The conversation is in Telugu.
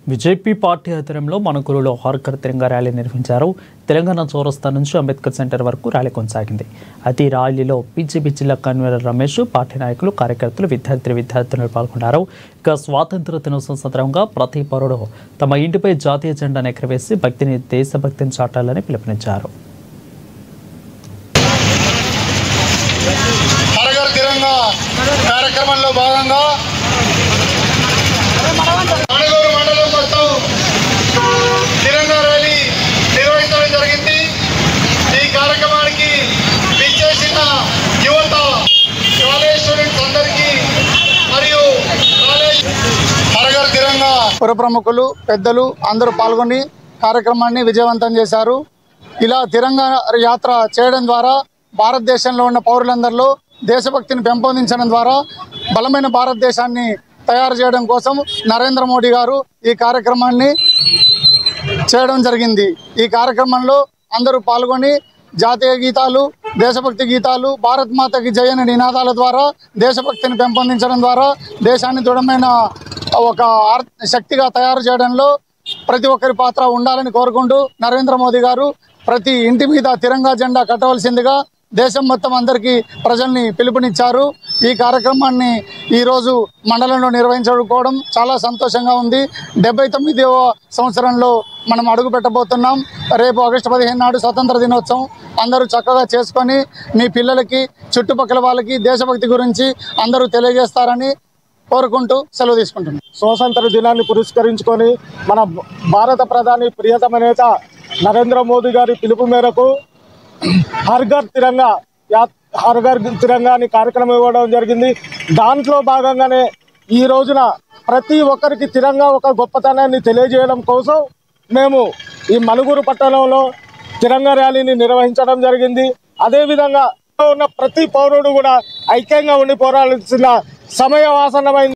బీజేపీ పార్టీ ఆధ్వర్యంలో మణుగూరులో హర్ఘర్ తిరంగా ర్యాలీ నిర్వహించారు. తెలంగాణ చౌరస్తా నుంచి అంబేద్కర్ సెంటర్ వరకు ర్యాలీ కొనసాగింది. అయితే ఈ ర్యాలీలో బీజేపీ జిల్లా కన్వీనర్ రమేష్, పార్టీ నాయకులు, కార్యకర్తలు, విద్యార్థులు పాల్గొన్నారు. ఇక స్వాతంత్ర దినోత్సవం సందర్భంగా ప్రతి పౌరుడు తమ ఇంటిపై జాతీయ జెండాను ఎగరవేసి దేశభక్తిని చాటాలని పిలుపునిచ్చారు. హర్ఘర్ తిరంగా కార్యక్రమంలో భాగంగా మణుగూరు మండలం మొత్తం తిరంగా ర్యాలీ నిర్వహించడం జరిగింది. ఈ కార్యక్రమానికి విచ్చేసిన యువత, కాలేజ్ స్టూడెంట్స్ అందరికీ మరియు హర్ఘర్ తిరంగా పుర ప్రముఖులు, పెద్దలు అందరూ పాల్గొని కార్యక్రమాన్ని విజయవంతం చేశారు. ఇలా తిరంగా యాత్ర చేయడం ద్వారా భారతదేశంలో ఉన్న పౌరులందరిలో దేశభక్తిని పెంపొందించడం ద్వారా బలమైన భారతదేశాన్ని తయారు చేయడం కోసం నరేంద్ర మోడీ గారు ఈ కార్యక్రమాన్ని చేయడం జరిగింది. ఈ కార్యక్రమంలో అందరూ పాల్గొని జాతీయ గీతాలు, దేశభక్తి గీతాలు, భారత్ మాతకి జయ అనే నినాదాల ద్వారా దేశభక్తిని పెంపొందించడం ద్వారా దేశాన్ని దృఢమైన ఒక శక్తిగా తయారు చేయడంలో ప్రతి ఒక్కరి పాత్ర ఉండాలని కోరుకుంటూ నరేంద్ర మోదీ గారు ప్రతి ఇంటి మీద తిరంగా జెండా కట్టవలసిందిగా దేశం మొత్తం అందరికీ ప్రజల్ని పిలుపునిచ్చారు. ఈ కార్యక్రమాన్ని ఈరోజు మండలంలో నిర్వహించుకోవడం చాలా సంతోషంగా ఉంది. 79వ సంవత్సరంలో మనం అడుగు పెట్టబోతున్నాం. రేపు ఆగస్టు 15 నాడు స్వతంత్ర దినోత్సవం అందరూ చక్కగా చేసుకొని మీ పిల్లలకి, చుట్టుపక్కల వాళ్ళకి దేశభక్తి గురించి అందరూ తెలియజేస్తారని కోరుకుంటూ సెలవు తీసుకుంటున్నాం. స్వాతంత్ర దినాన్ని పురస్కరించుకొని మన భారత ప్రధాని ప్రియతమ నేత నరేంద్ర మోదీ గారి పిలుపు మేరకు హర్ఘర్ తిరంగా అని కార్యక్రమం ఇవ్వడం జరిగింది. దాంట్లో భాగంగానే ఈ రోజున ప్రతి ఒక్కరికి తిరంగా ఒక గొప్పతనాన్ని తెలియజేయడం కోసం మేము ఈ మణుగూరు పట్టణంలో తిరంగా ర్యాలీని నిర్వహించడం జరిగింది. అదేవిధంగా ఉన్న ప్రతి పౌరుడు కూడా ఐక్యంగా ఉండి పోరాడాల్సిన సమయం ఆసన్నమైంది.